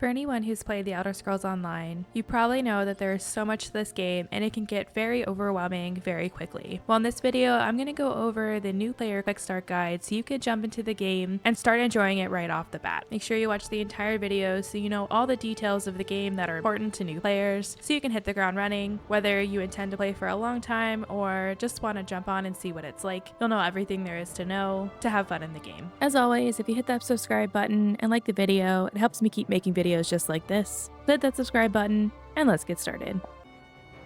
For anyone who's played The Elder Scrolls Online, you probably know that there is so much to this game and it can get very overwhelming very quickly. Well, in this video, I'm going to go over the new player quick start guide so you can jump into the game and start enjoying it right off the bat. Make sure you watch the entire video so you know all the details of the game that are important to new players so you can hit the ground running, whether you intend to play for a long time or just want to jump on and see what it's like. You'll know everything there is to know to have fun in the game. As always, if you hit that subscribe button and like the video, it helps me keep making videos just like this. Hit that subscribe button and let's get started.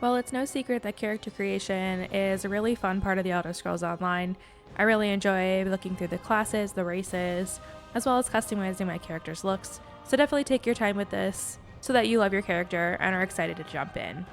Well, it's no secret that character creation is a really fun part of the Elder Scrolls Online. I really enjoy looking through the classes, the races, as well as customizing my character's looks. So definitely take your time with this so that you love your character and are excited to jump in.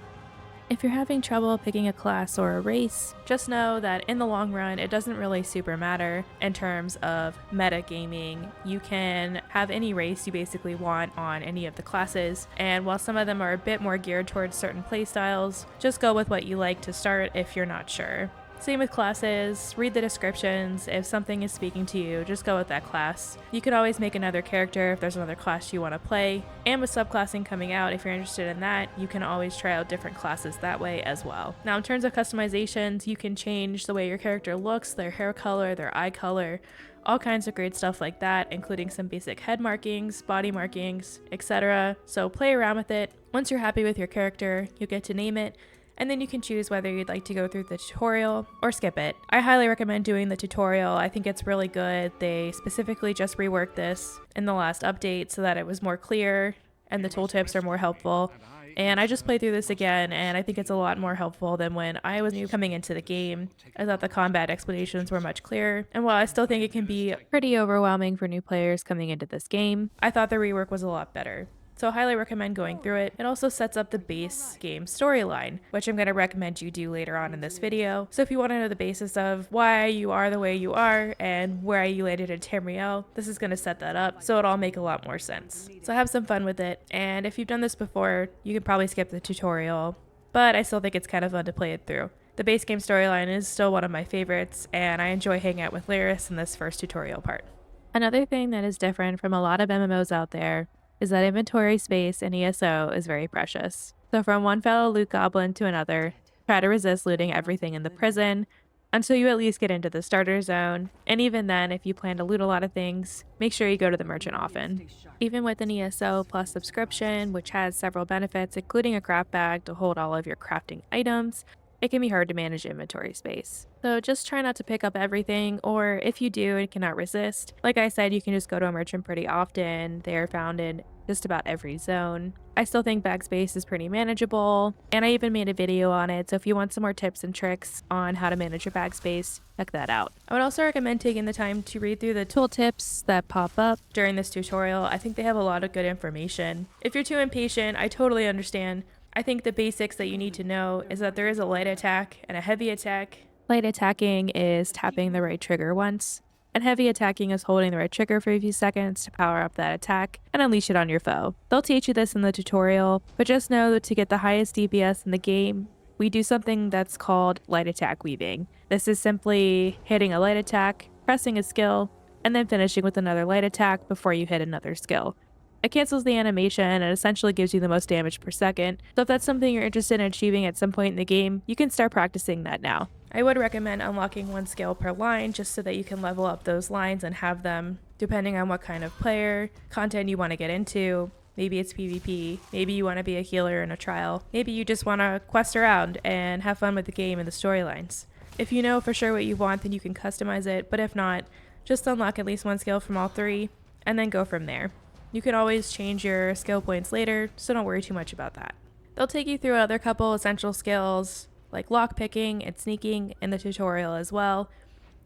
If you're having trouble picking a class or a race, just know that in the long run, it doesn't really super matter in terms of metagaming. You can have any race you basically want on any of the classes, and while some of them are a bit more geared towards certain playstyles, just go with what you like to start if you're not sure. Same with classes, read the descriptions. If something is speaking to you, just go with that class. You can always make another character if there's another class you want to play, and with subclassing coming out, if you're interested in that, you can always try out different classes that way as well. Now in terms of customizations, you can change the way your character looks, their hair color, their eye color, all kinds of great stuff like that, including some basic head markings, body markings, etc. So play around with it. Once you're happy with your character, you'll get to name it, and then you can choose whether you'd like to go through the tutorial or skip it. I highly recommend doing the tutorial. I think it's really good. They specifically just reworked this in the last update so that it was more clear and the tooltips are more helpful. And I just played through this again, and I think it's a lot more helpful than when I was new coming into the game. I thought the combat explanations were much clearer, and while I still think it can be pretty overwhelming for new players coming into this game, I thought the rework was a lot better. So I highly recommend going through it. It also sets up the base game storyline, which I'm going to recommend you do later on in this video. So if you want to know the basis of why you are the way you are and where you landed in Tamriel, this is going to set that up, so it'll all make a lot more sense. So have some fun with it, and if you've done this before, you can probably skip the tutorial, but I still think it's kind of fun to play it through. The base game storyline is still one of my favorites, and I enjoy hanging out with Lyris in this first tutorial part. Another thing that is different from a lot of MMOs out there is that inventory space in ESO is very precious. So from one fellow loot goblin to another, try to resist looting everything in the prison until you at least get into the starter zone, and even then, if you plan to loot a lot of things, make sure you go to the merchant often. Even with an ESO Plus subscription, which has several benefits including a craft bag to hold all of your crafting items, it can be hard to manage inventory space. So just try not to pick up everything, or if you do and cannot resist, like I said, you can just go to a merchant pretty often. They are found in just about every zone. I still think bag space is pretty manageable, and I even made a video on it, so if you want some more tips and tricks on how to manage your bag space, check that out. I would also recommend taking the time to read through the tooltips that pop up during this tutorial. I think they have a lot of good information. If you're too impatient, I totally understand. I think the basics that you need to know is that there is a light attack and a heavy attack. Light attacking is tapping the right trigger once, and heavy attacking is holding the right trigger for a few seconds to power up that attack and unleash it on your foe. They'll teach you this in the tutorial, but just know that to get the highest DPS in the game, we do something that's called light attack weaving. This is simply hitting a light attack, pressing a skill, and then finishing with another light attack before you hit another skill. It cancels the animation and essentially gives you the most damage per second, so if that's something you're interested in achieving at some point in the game, you can start practicing that now. I would recommend unlocking one skill per line just so that you can level up those lines and have them depending on what kind of player, content you want to get into. Maybe it's PvP, maybe you want to be a healer in a trial, maybe you just want to quest around and have fun with the game and the storylines. If you know for sure what you want, then you can customize it, but if not, just unlock at least one skill from all three and then go from there. You can always change your skill points later, so don't worry too much about that. They'll take you through other couple essential skills like lockpicking and sneaking in the tutorial as well.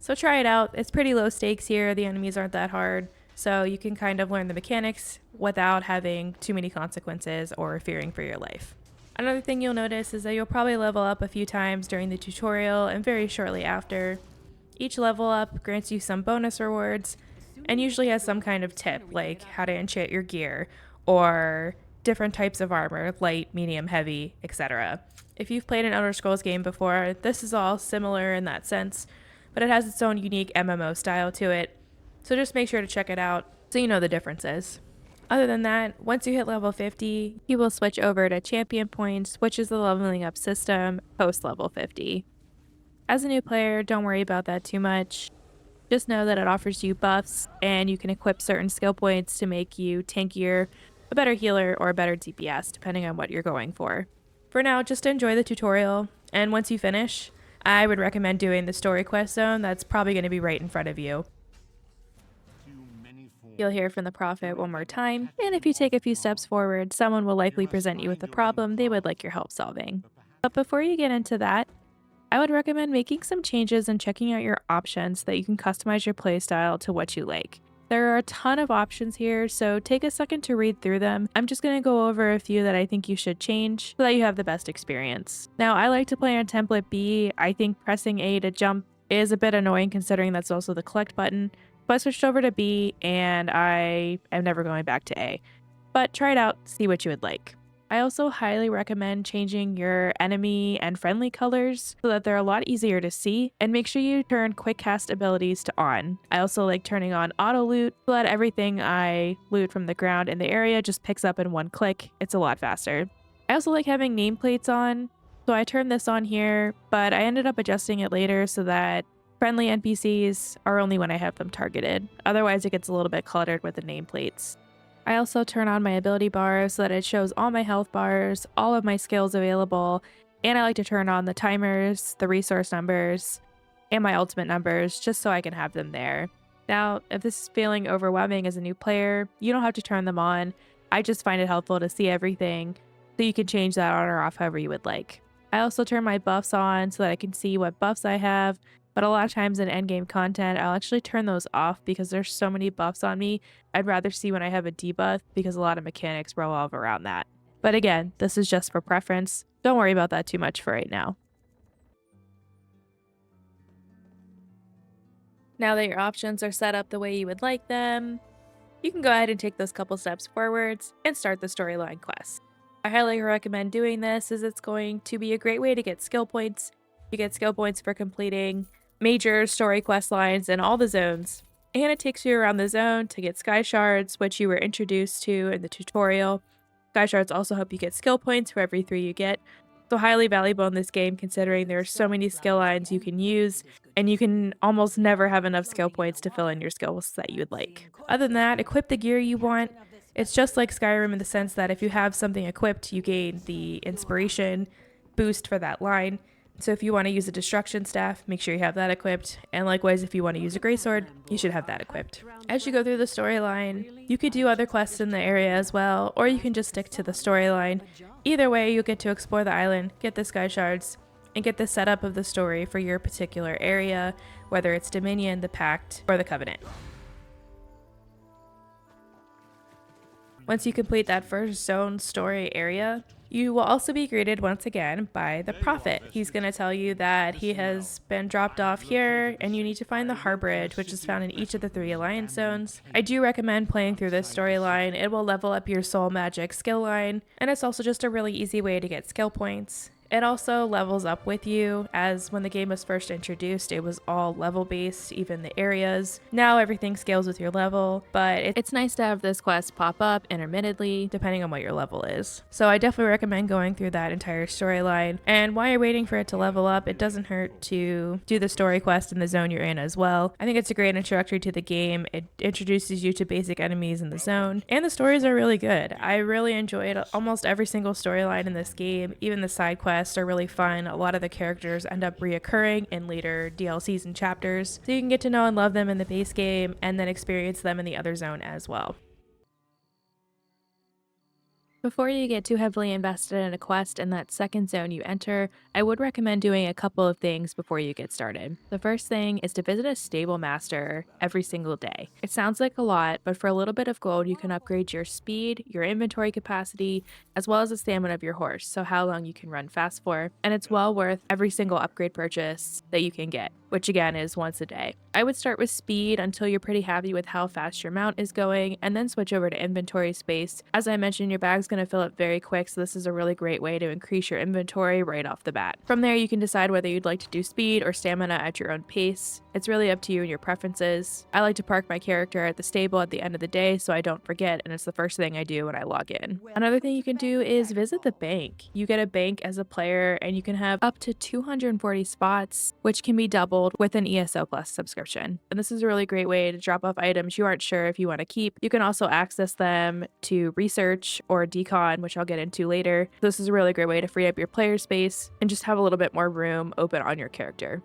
So try it out. It's pretty low stakes here. The enemies aren't that hard, so you can kind of learn the mechanics without having too many consequences or fearing for your life. Another thing you'll notice is that you'll probably level up a few times during the tutorial and very shortly after. Each level up grants you some bonus rewards, and usually has some kind of tip, like how to enchant your gear, or different types of armor, light, medium, heavy, etc. If you've played an Elder Scrolls game before, this is all similar in that sense, but it has its own unique MMO style to it, so just make sure to check it out so you know the differences. Other than that, once you hit level 50, you will switch over to champion points, which is the leveling up system post level 50. As a new player, don't worry about that too much. Just know that it offers you buffs and you can equip certain skill points to make you tankier, a better healer, or a better DPS, depending on what you're going for. For now, just enjoy the tutorial, and once you finish, I would recommend doing the story quest zone that's probably going to be right in front of you. You'll hear from the prophet one more time, and if you take a few steps forward, someone will likely present you with a problem they would like your help solving. But before you get into that, I would recommend making some changes and checking out your options so that you can customize your playstyle to what you like. There are a ton of options here, so take a second to read through them. I'm just going to go over a few that I think you should change so that you have the best experience. Now, I like to play on template B. I think pressing A to jump is a bit annoying considering that's also the collect button. So I switched over to B and I am never going back to A. But try it out, see what you would like. I also highly recommend changing your enemy and friendly colors so that they're a lot easier to see, and make sure you turn quick cast abilities to on. I also like turning on auto loot so that everything I loot from the ground in the area just picks up in one click. It's a lot faster. I also like having nameplates on, so I turned this on here, but I ended up adjusting it later so that friendly NPCs are only when I have them targeted. Otherwise it gets a little bit cluttered with the nameplates. I also turn on my ability bar so that it shows all my health bars, all of my skills available, and I like to turn on the timers, the resource numbers, and my ultimate numbers just so I can have them there. Now, if this is feeling overwhelming as a new player, you don't have to turn them on. I just find it helpful to see everything, so you can change that on or off however you would like. I also turn my buffs on so that I can see what buffs I have, but a lot of times in endgame content, I'll actually turn those off because there's so many buffs on me. I'd rather see when I have a debuff because a lot of mechanics revolve around that. But again, this is just for preference. Don't worry about that too much for right now. Now that your options are set up the way you would like them, you can go ahead and take those couple steps forwards and start the storyline quest. I highly recommend doing this as it's going to be a great way to get skill points. You get skill points for completing major story quest lines in all the zones, and it takes you around the zone to get sky shards, which you were introduced to in the tutorial. Sky shards also help you get skill points for every 3 you get, so highly valuable in this game considering there are so many skill lines you can use, and you can almost never have enough skill points to fill in your skills that you would like. Other than that, equip the gear you want. It's just like Skyrim in the sense that if you have something equipped, you gain the inspiration boost for that line. So if you want to use a destruction staff, make sure you have that equipped, and likewise if you want to use a greatsword, you should have that equipped. As you go through the storyline, you could do other quests in the area as well, or you can just stick to the storyline. Either way, you'll get to explore the island, get the sky shards, and get the setup of the story for your particular area, whether it's Dominion, the Pact, or the Covenant. Once you complete that first zone story area, you will also be greeted once again by the prophet. He's going to tell you that he has been dropped off here and you need to find the Harbridge, which is found in each of the 3 alliance zones. I do recommend playing through this storyline. It will level up your soul magic skill line, and it's also just a really easy way to get skill points. It also levels up with you, as when the game was first introduced, it was all level based, even the areas. Now everything scales with your level, but it's nice to have this quest pop up intermittently, depending on what your level is. So I definitely recommend going through that entire storyline, and while you're waiting for it to level up, it doesn't hurt to do the story quest in the zone you're in as well. I think it's a great introductory to the game. It introduces you to basic enemies in the zone, and the stories are really good. I really enjoyed almost every single storyline in this game. Even the side quests are really fun. A lot of the characters end up reoccurring in later DLCs and chapters, so you can get to know and love them in the base game and then experience them in the other zone as well. Before you get too heavily invested in a quest in that second zone you enter, I would recommend doing a couple of things before you get started. The first thing is to visit a stable master every single day. It sounds like a lot, but for a little bit of gold you can upgrade your speed, your inventory capacity, as well as the stamina of your horse, so how long you can run fast for, and it's well worth every single upgrade purchase that you can get, which again is once a day. I would start with speed until you're pretty happy with how fast your mount is going, and then switch over to inventory space. As I mentioned, your bag's going to fill up very quick, so this is a really great way to increase your inventory right off the bat. From there, you can decide whether you'd like to do speed or stamina at your own pace. It's really up to you and your preferences. I like to park my character at the stable at the end of the day so I don't forget, and it's the first thing I do when I log in. Another thing you can do is visit the bank. You get a bank as a player and you can have up to 240 spots, which can be doubled with an ESO Plus subscription. And this is a really great way to drop off items you aren't sure if you want to keep. You can also access them to research or decon, which I'll get into later. This is a really great way to free up your player space and just have a little bit more room open on your character.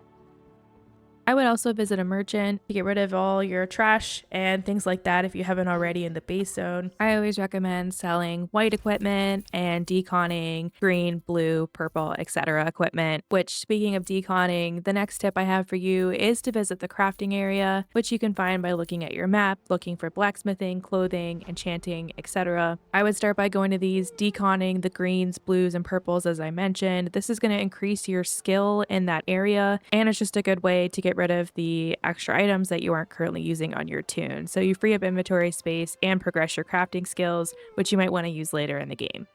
I would also visit a merchant to get rid of all your trash and things like that if you haven't already in the base zone. I always recommend selling white equipment and deconning green, blue, purple, etc. equipment, which, speaking of deconning, the next tip I have for you is to visit the crafting area, which you can find by looking at your map, looking for blacksmithing, clothing, enchanting, etc. I would start by going to these, deconning the greens, blues, and purples as I mentioned. This is going to increase your skill in that area, and it's just a good way to get rid of the extra items that you aren't currently using on your toon. So you free up inventory space and progress your crafting skills, which you might want to use later in the game.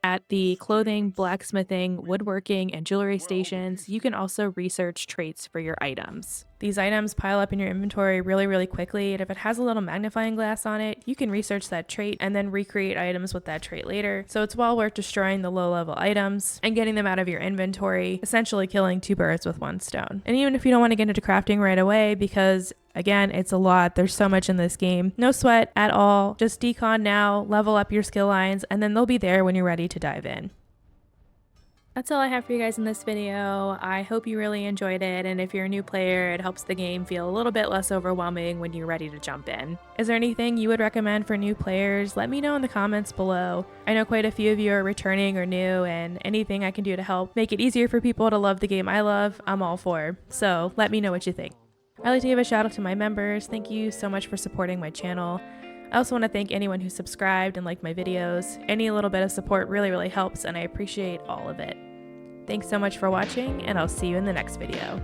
At the clothing, blacksmithing, woodworking, and jewelry stations, you can also research traits for your items. These items pile up in your inventory really quickly, and if it has a little magnifying glass on it, you can research that trait and then recreate items with that trait later. So it's well worth destroying the low-level items and getting them out of your inventory, essentially killing two birds with one stone. And even if you don't want to get into crafting right away, because again, it's a lot. There's so much in this game. No sweat at all. Just decon now, level up your skill lines, and then they'll be there when you're ready to dive in. That's all I have for you guys in this video. I hope you really enjoyed it, and if you're a new player, it helps the game feel a little bit less overwhelming when you're ready to jump in. Is there anything you would recommend for new players? Let me know in the comments below. I know quite a few of you are returning or new, and anything I can do to help make it easier for people to love the game I love, I'm all for. So let me know what you think. I'd like to give a shout out to my members. Thank you so much for supporting my channel. I also want to thank anyone who subscribed and liked my videos. Any little bit of support really helps, and I appreciate all of it. Thanks so much for watching, and I'll see you in the next video.